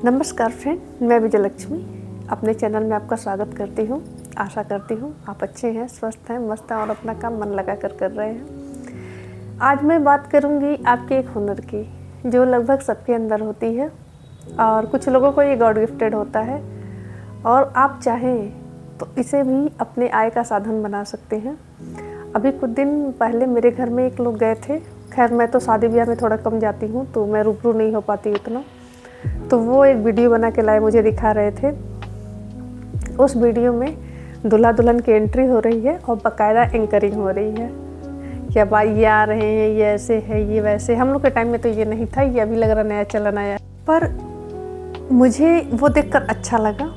नमस्कार फ्रेंड, मैं विजयलक्ष्मी अपने चैनल में आपका स्वागत करती हूँ। आशा करती हूँ आप अच्छे हैं, स्वस्थ हैं, मस्त हैं और अपना काम मन लगा कर रहे हैं। आज मैं बात करूँगी आपके एक हुनर की जो लगभग सबके अंदर होती है और कुछ लोगों को ये गॉड गिफ्टेड होता है और आप चाहें तो इसे भी अपने आय का साधन बना सकते हैं। अभी कुछ दिन पहले मेरे घर में एक लोग गए थे। खैर मैं तो शादी ब्याह में थोड़ा कम जाती हूँ तो मैं रूबरू नहीं हो पाती उतना। तो वो एक वीडियो बना के लाए, मुझे दिखा रहे थे। उस वीडियो में दूल्हा दुल्हन की एंट्री हो रही है और बाकायदा एंकरिंग हो रही है कि अब ये आ रहे हैं, ये ऐसे है, ये वैसे। हम लोग के टाइम में तो ये नहीं था, ये अभी लग रहा नया चलन आया। पर मुझे वो देखकर अच्छा लगा।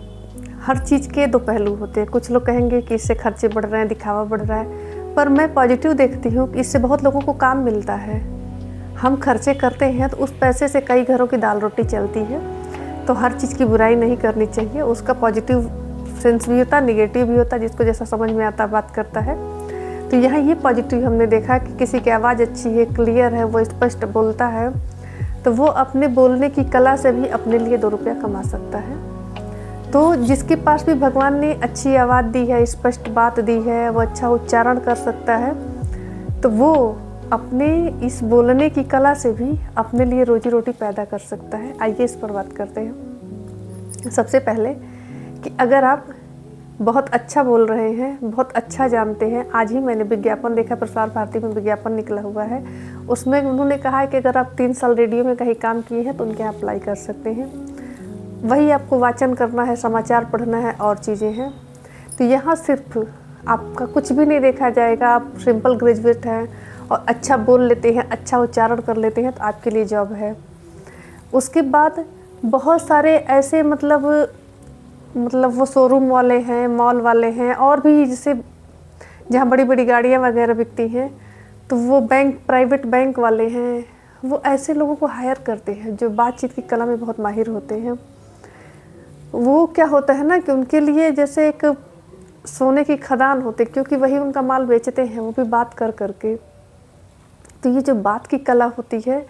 हर चीज़ के दो पहलू होते हैं। कुछ लोग कहेंगे कि इससे खर्चे बढ़ रहे हैं, दिखावा बढ़ रहा है, पर मैं पॉजिटिव देखती हूँ कि इससे बहुत लोगों को काम मिलता है। हम खर्चे करते हैं तो उस पैसे से कई घरों की दाल रोटी चलती है। तो हर चीज़ की बुराई नहीं करनी चाहिए, उसका पॉजिटिव सेंस भी होता है, निगेटिव भी होता है, जिसको जैसा समझ में आता बात करता है। तो यहाँ ये पॉजिटिव हमने देखा कि किसी की आवाज़ अच्छी है, क्लियर है, वो स्पष्ट बोलता है, तो वो अपने बोलने की कला से भी अपने लिए 2 रुपया कमा सकता है। तो जिसके पास भी भगवान ने अच्छी आवाज़ दी है, स्पष्ट बात दी है, वो अच्छा उच्चारण कर सकता है, तो वो अपने इस बोलने की कला से भी अपने लिए रोजी रोटी पैदा कर सकता है। आइए इस पर बात करते हैं। सबसे पहले कि अगर आप बहुत अच्छा बोल रहे हैं, बहुत अच्छा जानते हैं। आज ही मैंने विज्ञापन देखा, प्रसार भारती में विज्ञापन निकला हुआ है। उसमें उन्होंने कहा है कि अगर आप 3 साल रेडियो में कहीं काम किए हैं तो उनके यहाँ अप्लाई कर सकते हैं। वही आपको वाचन करना है, समाचार पढ़ना है और चीज़ें हैं। तो यहाँ सिर्फ आपका कुछ भी नहीं देखा जाएगा। आप सिंपल ग्रेजुएट हैं और अच्छा बोल लेते हैं, अच्छा उच्चारण कर लेते हैं तो आपके लिए जॉब है। उसके बाद बहुत सारे ऐसे मतलब वो शोरूम वाले हैं, मॉल वाले हैं और भी, जैसे जहाँ बड़ी बड़ी गाड़ियाँ वगैरह बिकती हैं, तो वो बैंक, प्राइवेट बैंक वाले हैं, वो ऐसे लोगों को हायर करते हैं जो बातचीत की कला में बहुत माहिर होते हैं। वो क्या होता है ना कि उनके लिए जैसे एक सोने की खदान होते, क्योंकि वही उनका माल बेचते हैं, वो भी बात कर करके। तो ये जो बात की कला होती है,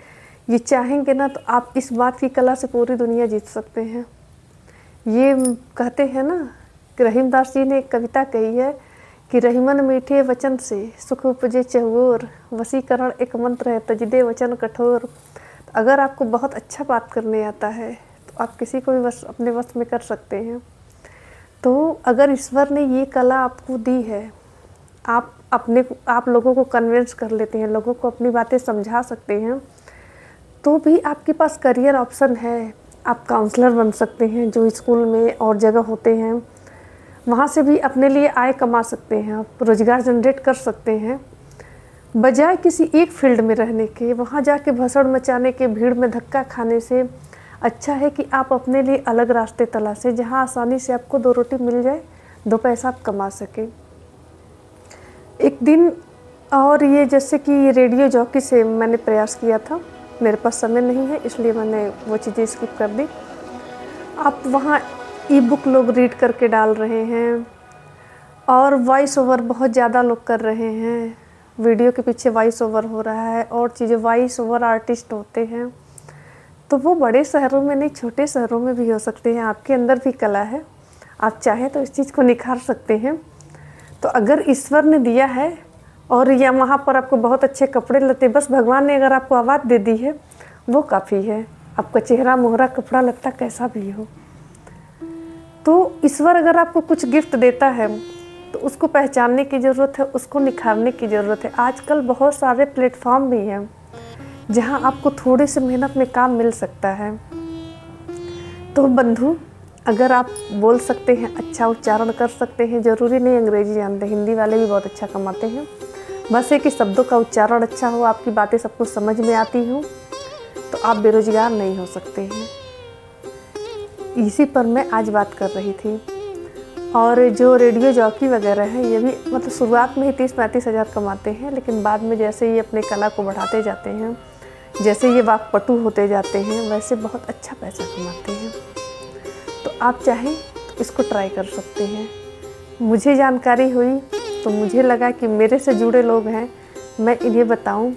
ये चाहेंगे ना तो आप इस बात की कला से पूरी दुनिया जीत सकते हैं। ये कहते हैं ना कि रहीमदास जी ने एक कविता कही है कि रहीमन मीठे वचन से सुख उपजे चहुओर, वशीकरण एक मंत्र है तजदे वचन कठोर। तो अगर आपको बहुत अच्छा बात करने आता है तो आप किसी को भी अपने वश में कर सकते हैं। तो अगर ईश्वर ने ये कला आपको दी है, आप लोगों को कन्विंस कर लेते हैं, लोगों को अपनी बातें समझा सकते हैं, तो भी आपके पास करियर ऑप्शन है। आप काउंसलर बन सकते हैं, जो स्कूल में और जगह होते हैं, वहाँ से भी अपने लिए आय कमा सकते हैं, आप रोज़गार जनरेट कर सकते हैं। बजाय किसी एक फील्ड में रहने के, वहाँ जाके भसड़ मचाने के, भीड़ में धक्का खाने से अच्छा है कि आप अपने लिए अलग रास्ते तलाशें, जहाँ आसानी से आपको 2 रोटी मिल जाए, 2 पैसा आप कमा सकें। एक दिन और ये जैसे कि रेडियो जॉकी से मैंने प्रयास किया था, मेरे पास समय नहीं है इसलिए मैंने वो चीज़ें स्किप कर दी। आप वहाँ ई बुक लोग रीड करके डाल रहे हैं और वॉइस ओवर बहुत ज़्यादा लोग कर रहे हैं। वीडियो के पीछे वॉइस ओवर हो रहा है और चीज़ें, वॉइस ओवर आर्टिस्ट होते हैं। तो वो बड़े शहरों में नहीं, छोटे शहरों में भी हो सकते हैं। आपके अंदर भी कला है, आप चाहें तो इस चीज़ को निखार सकते हैं। तो अगर ईश्वर ने दिया है और या वहाँ पर आपको बहुत अच्छे कपड़े लते, बस भगवान ने अगर आपको आवाज़ दे दी है, वो काफ़ी है। आपका चेहरा मोहरा, कपड़ा लत्ता कैसा भी हो, तो ईश्वर अगर आपको कुछ गिफ्ट देता है तो उसको पहचानने की ज़रूरत है, उसको निखारने की ज़रूरत है। आजकल बहुत सारे प्लेटफॉर्म भी हैं जहाँ आपको थोड़े से मेहनत में काम मिल सकता है। तो बंधु, अगर आप बोल सकते हैं, अच्छा उच्चारण कर सकते हैं, ज़रूरी नहीं अंग्रेजी जानते, हिंदी वाले भी बहुत अच्छा कमाते हैं। बस एक कि शब्दों का उच्चारण अच्छा हो, आपकी बातें सबको समझ में आती हो, तो आप बेरोजगार नहीं हो सकते हैं। इसी पर मैं आज बात कर रही थी। और जो रेडियो जॉकी वगैरह हैं, ये भी मतलब शुरुआत में ही 30-35 हज़ार कमाते हैं, लेकिन बाद में जैसे ये अपने कला को बढ़ाते जाते हैं, जैसे ये वाक्पटु होते जाते हैं, वैसे बहुत अच्छा पैसा कमाते हैं। तो आप चाहें तो इसको ट्राई कर सकते हैं। मुझे जानकारी हुई तो मुझे लगा कि मेरे से जुड़े लोग हैं, मैं इन्हें बताऊं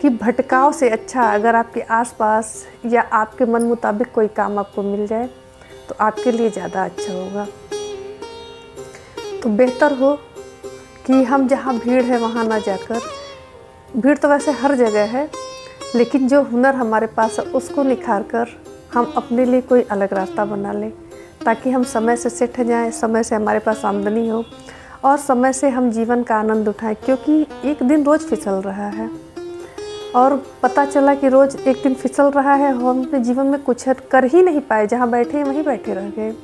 कि भटकाव से अच्छा अगर आपके आसपास या आपके मन मुताबिक कोई काम आपको मिल जाए तो आपके लिए ज़्यादा अच्छा होगा। तो बेहतर हो कि हम जहाँ भीड़ है वहाँ ना जाकर, भीड़ तो वैसे हर जगह है, लेकिन जो हुनर हमारे पास है उसको निखार कर हम अपने लिए कोई अलग रास्ता बना लें, ताकि हम समय से सेट जाएं, समय से हमारे पास आमदनी हो और समय से हम जीवन का आनंद उठाएं। क्योंकि एक दिन रोज़ फिसल रहा है और पता चला कि रोज़ एक दिन फिसल रहा है, हम अपने जीवन में कुछ कर ही नहीं पाए, जहाँ बैठे हैं वहीं बैठे रह गए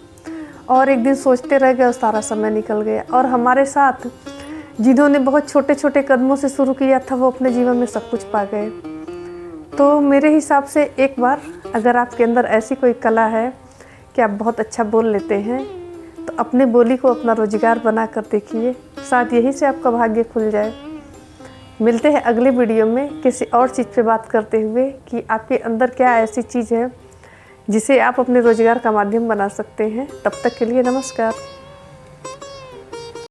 और एक दिन सोचते रह गए और सारा समय निकल गया। और हमारे साथ जिन्होंने बहुत छोटे छोटे कदमों से शुरू किया था वो अपने जीवन में सब कुछ पा गए। तो मेरे हिसाब से एक बार अगर आपके अंदर ऐसी कोई कला है कि आप बहुत अच्छा बोल लेते हैं तो अपने बोली को अपना रोजगार बना कर देखिए, शायद यहीं से आपका भाग्य खुल जाए। मिलते हैं अगले वीडियो में किसी और चीज़ पे बात करते हुए कि आपके अंदर क्या ऐसी चीज़ है जिसे आप अपने रोजगार का माध्यम बना सकते हैं। तब तक के लिए नमस्कार।